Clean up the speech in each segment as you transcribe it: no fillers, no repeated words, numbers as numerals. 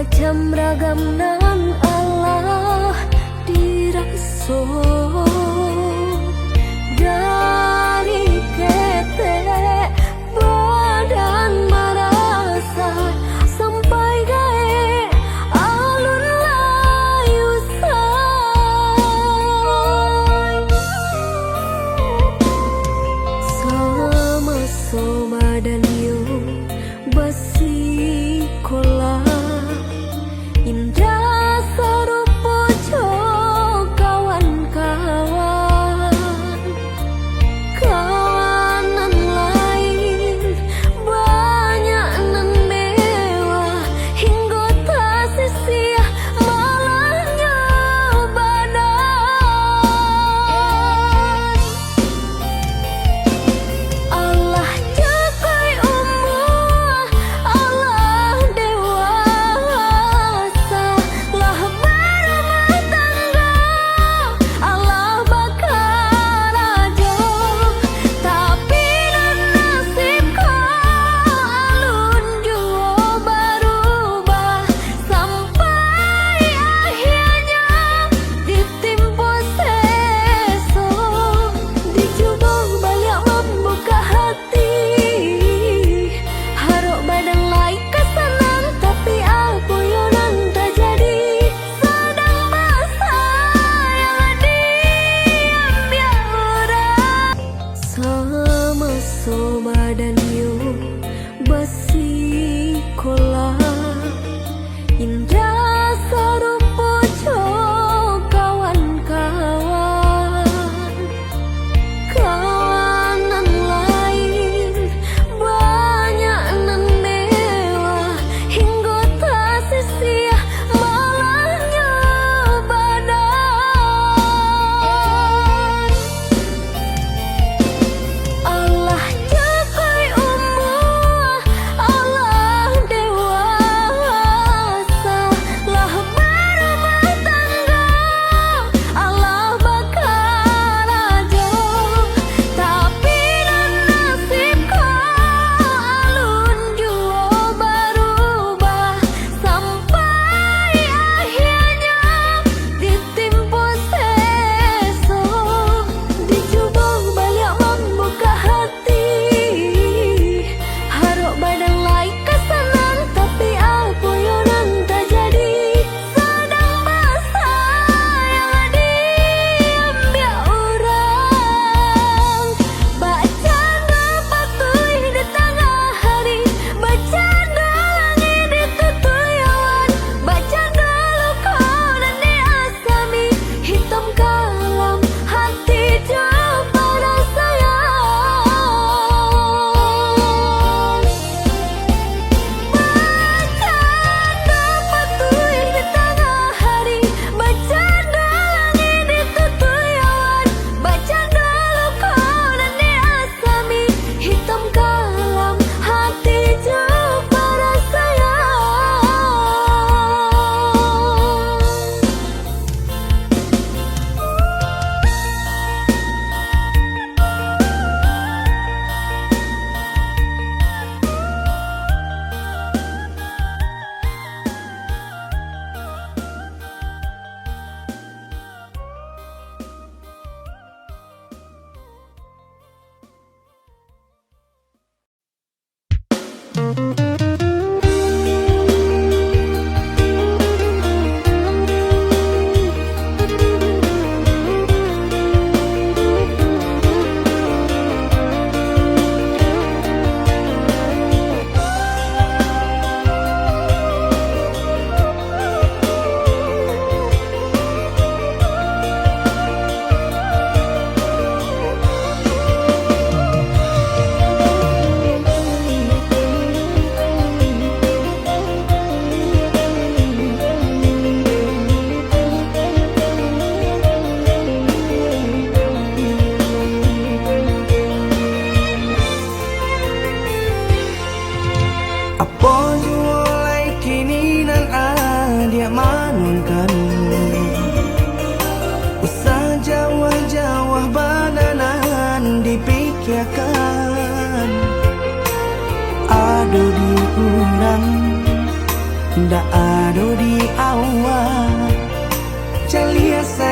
macam ragam nan Allah diraso dari ketek badan merasa sampai gae alun layu say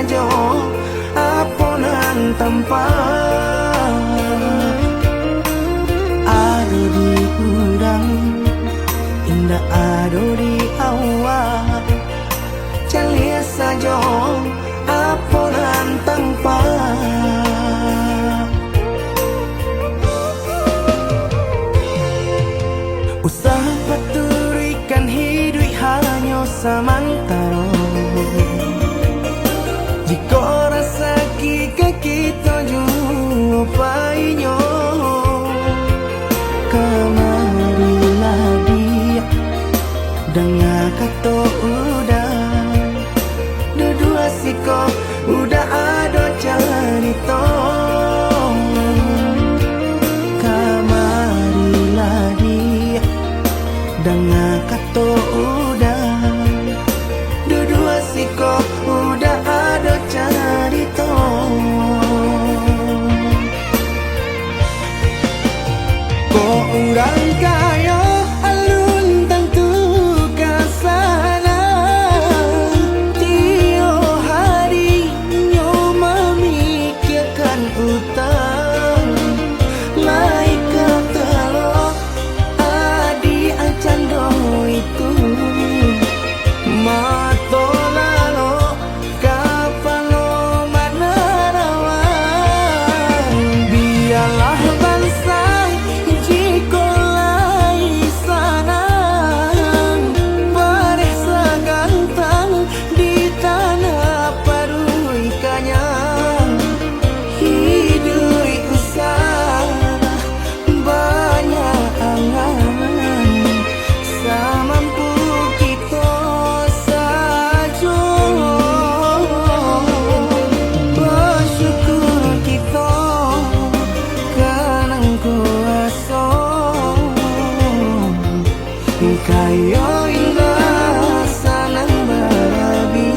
saja aponan tanpa ado di udang indah ado di awal celia saja aponan tanpa usaha paturikan hidup hanya samantara jika rasa kita jumpa kamarilah dia dengan kata udah dua siko udah ada cerita kamarilah dia dengan kata udah dua siko udah ada cerita kok orang kaya alun tentu kasana tiap hari nyo memikirkan utang naik ke telok adi acando itu mato lalo kapalo manarawan biarlah bangsa jika lai sana paresa gantang di tanah paruikanya hidup usah banyak angan samampu kita saja bersyukur kita kanang kuasa kaya indah sanang barabi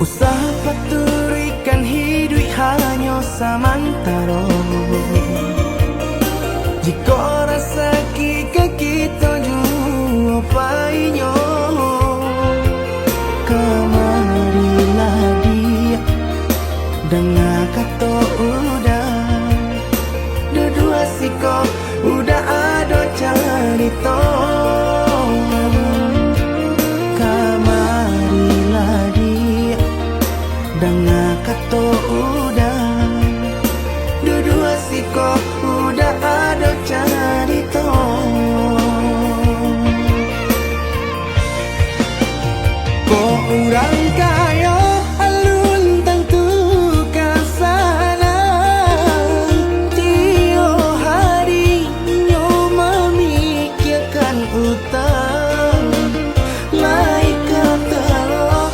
usaha paturikan hidup hanya samantara jika rasa kita jumpainya kamarilah dia dengan kata udah dua siko udah ada cerita kamarilah dia dengan kata udah dua siko udah ada cerita kok orang kaya alun tentu kasana tiap hari nyo memikirkan utang naik ke telok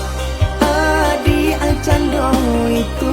adi acando itu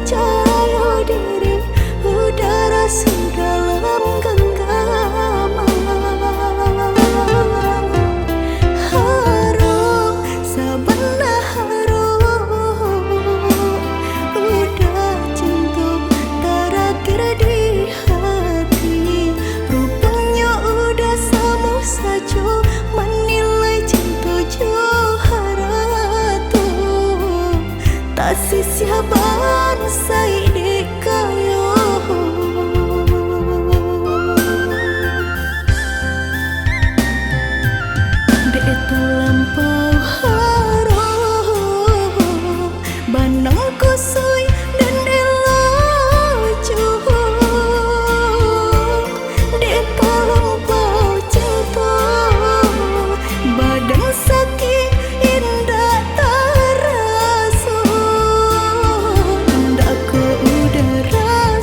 percaya diri, udara dalam genggaman. Harum, sabana harum, udah cinta terakhir di hati. Rupanya udah sama saja menilai cinta Johara tuh. Tak sia bangsa ini kayo. Dek terlampau harum, banang kusui dan elaju. Dek terlampau cinta, badan sakit indah terasa. Ndak ke udara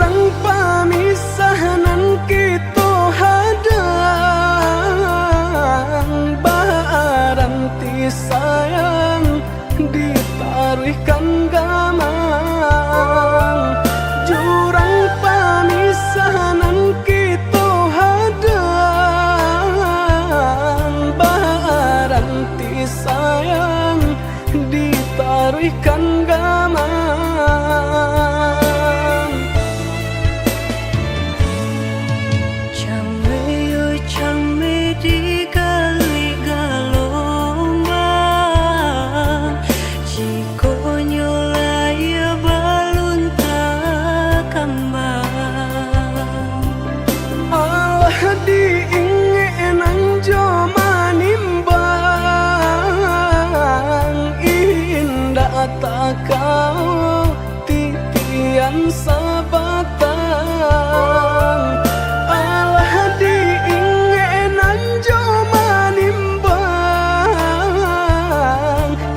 jurang pamisahan kita hadang baranti sayang ditaruhkan gamang jurang pamisahan kita hadang baranti sayang ditaruhkan gamang Chame yo chame di gali galombang Jiko nyolaya balun takambang Allah diingin joma nimbang indah tak kau titian sabatang Allah diingin joma nimbang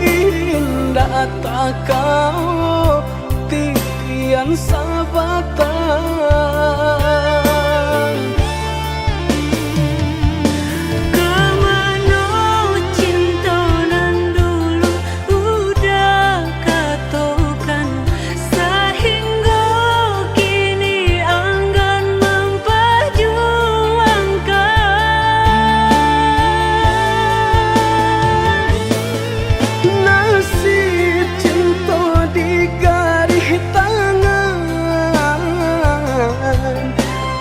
indah tak kau titian sabatang Kemana cinta nan dulu udah katokan Sehingga kini enggan memperjuangkan nasib cinta di garis tangan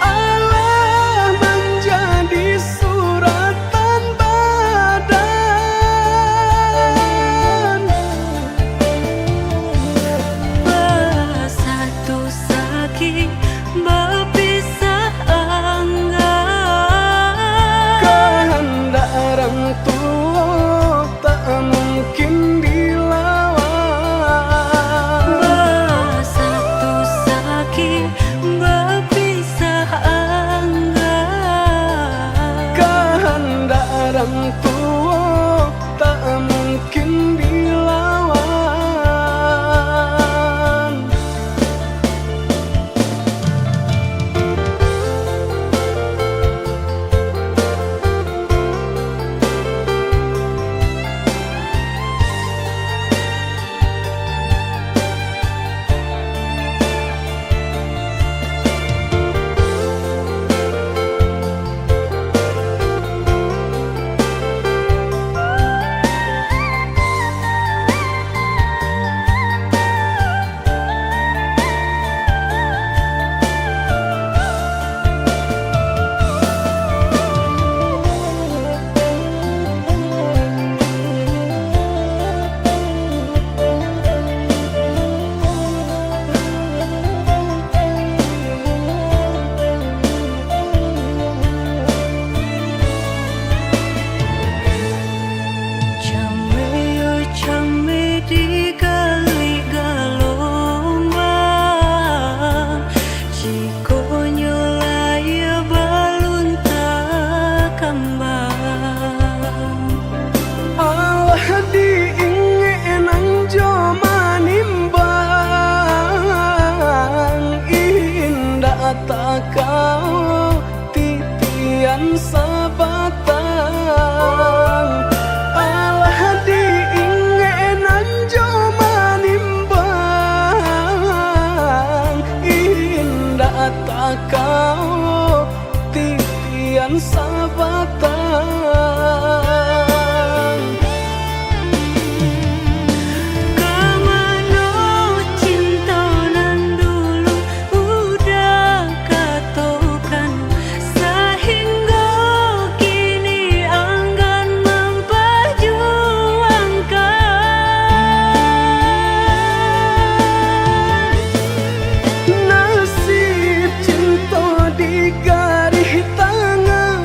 Allah menjadi suratan badan Bersatu sakit berpisah enggan kehendak orang tua tak mungkin dilawan Bersatu sakit berpisah enggan kehendak orang tua tak mungkin dilawan Chame yo chame di gali galombang Jiko nyolaya balun takambang Allah diingin joma nimbang indah tak kau titian sabatang Allah diingin joma nimbang indah tak kau titian sabatang Kemana cinta nan dulu udah katokan Sehingga kini enggan memperjuangkan nasib cinta di garis tangan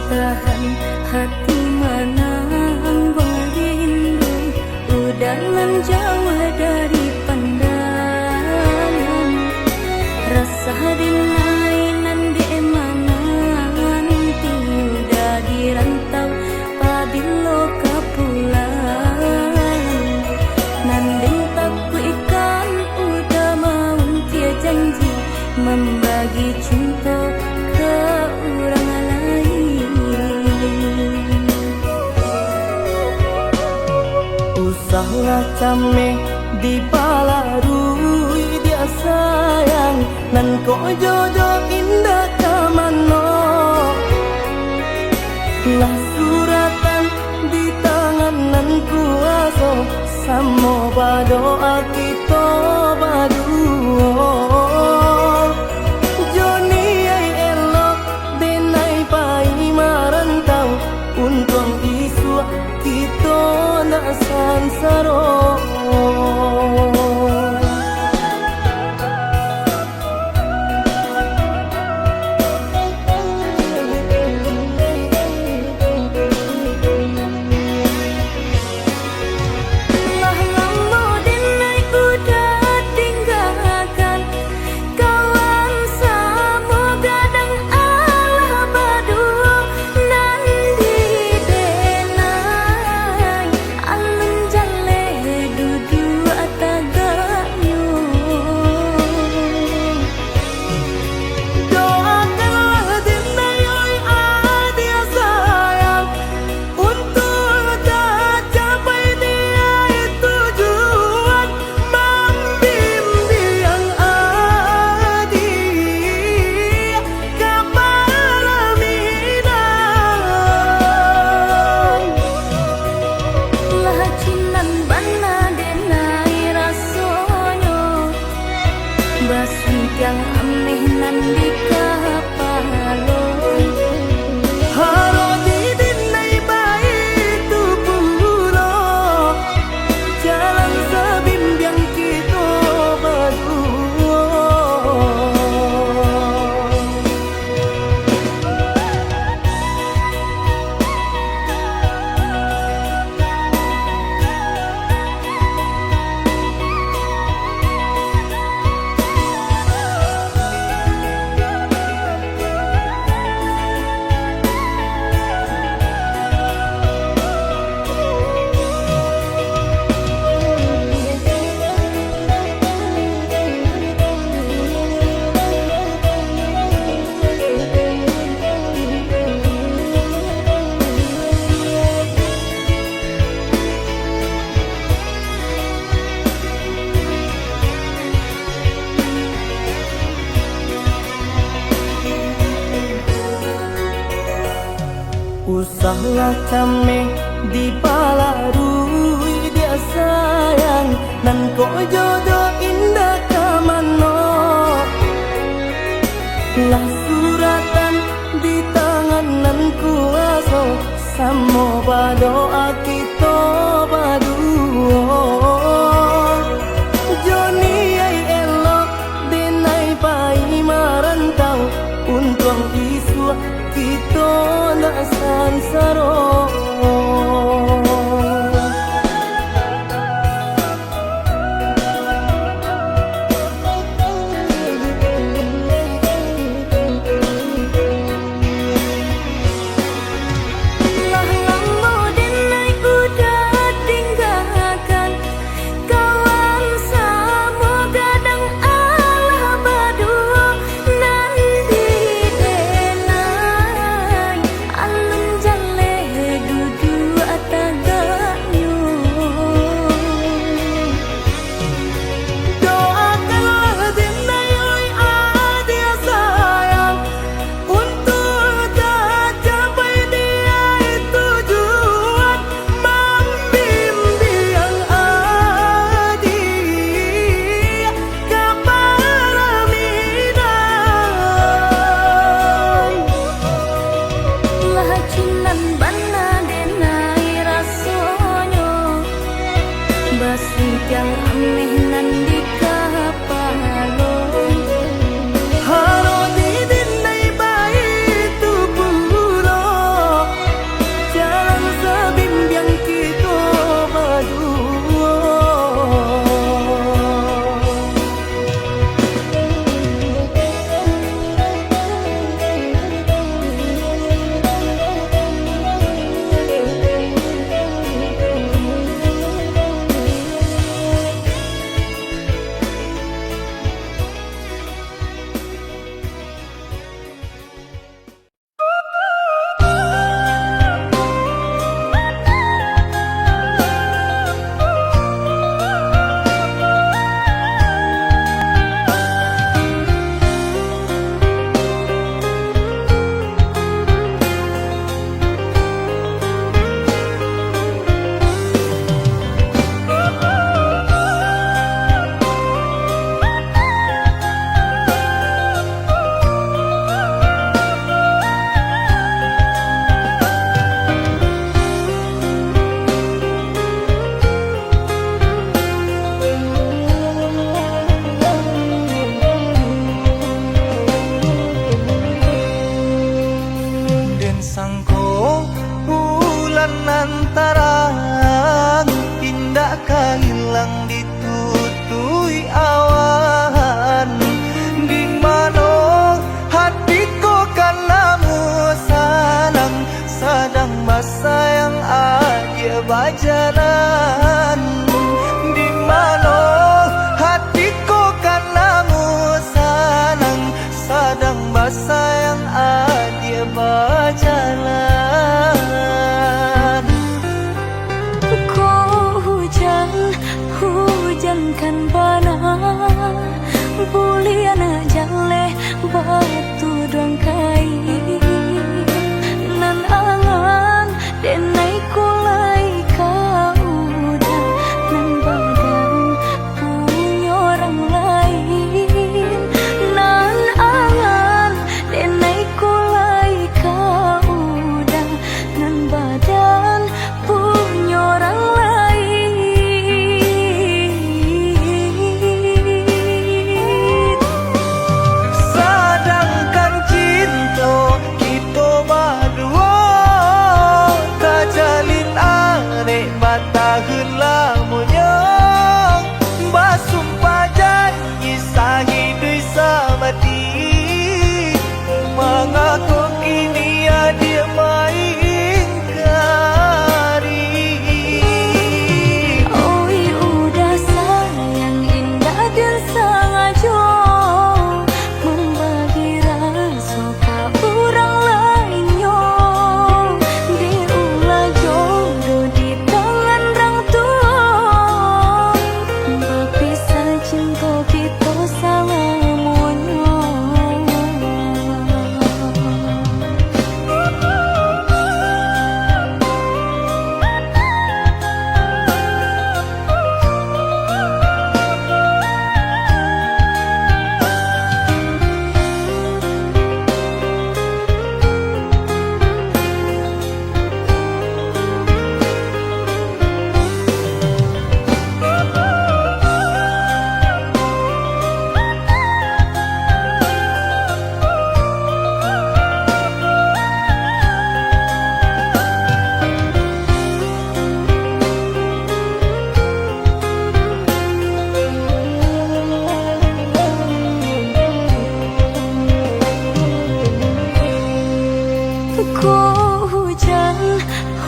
tahan hati menang rindu udangan jauh dari pandangan rasa dinainan di emangan tiudah di rantau pabilo kapulang nanding taku ikan udah mau tia janji membagi cinta ke orang lain. Usahlah came di palarui dia sayang nan kok jodoh indah kamano lah suratan di tangan nan kuaso samo badoa kita baduo Joni ay elok denai pai marantau untung isu kita na sansaro yang ameh nan di kapalon haro di dinai baik tu pulo jalan sabimbiang kita berdua Usahlah came di palarui dia sayang nan kok jodoh indah kamano lah suratan di tangan nan kuaso samo badoa kita baduo Joni ay elok denai pai marantau untung isu kita na sansaro lah lambo denai lantaran indah hilang ditutui awan. Di mana hatiku kalamu salang sedang bersayang aja berjalan. Di mana hatiku kalamu salang sedang bersayang aja berjalan. Hujankan bana buliana jale batu doang kai nan angan denai kulai kau udah nan badan punya orang lain nan angan denai kulai kau udah nan badan punya orang lain. Tahun lamanya basumpah janji sahidui samati mengaku kini dia mengingkari. Oi udah sayang indah dan sengaja membagi rasa ke orang lainnya. Diulah jodoh di cinta kita selamanya.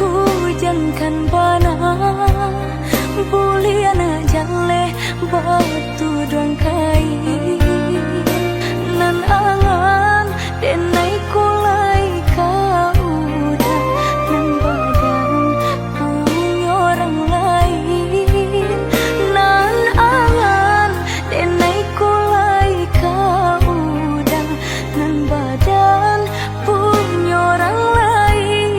Hujankan bana buliana jale batu doang kai nan angan denai kulai kau udah nan badan punya orang lain nan angan denai kulai kau udah nan badan punya orang lain.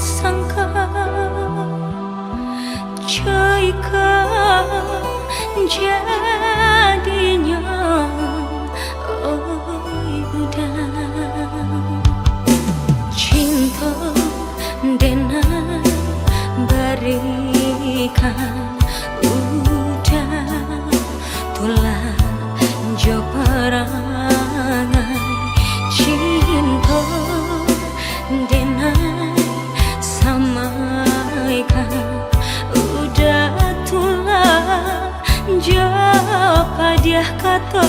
sangka jika jadinya udah cinta dengan berikan udah tulah jo perangai cinta dengan samaikan udah tulah jo padiah kata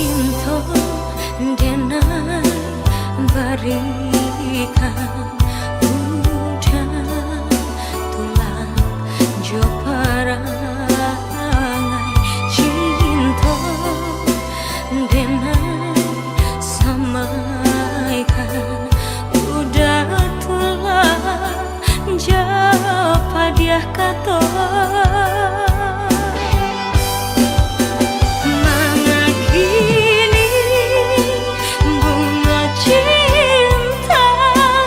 cinta dengan berikan udah tulang jo perangai cinta dengan samaikan udah tulah jo padiah kata cinta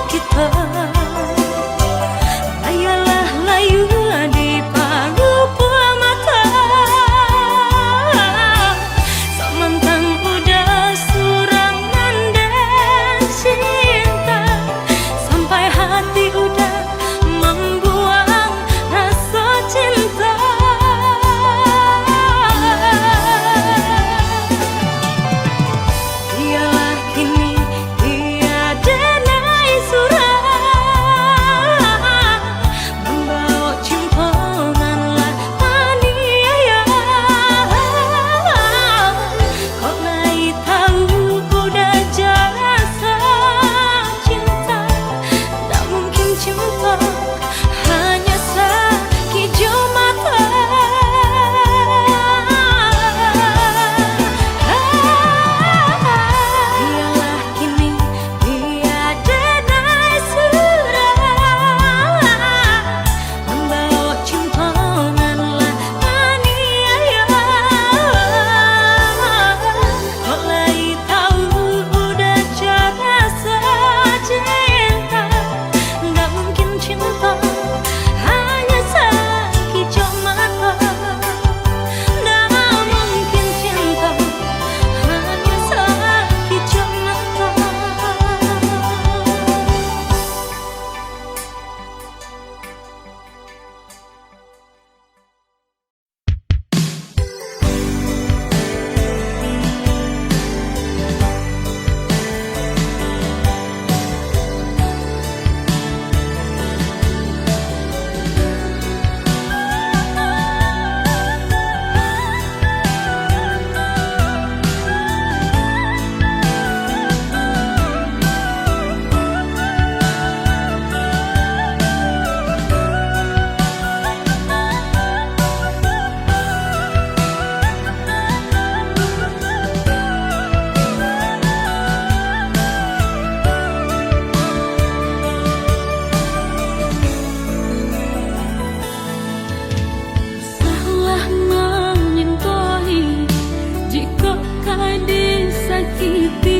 kita iti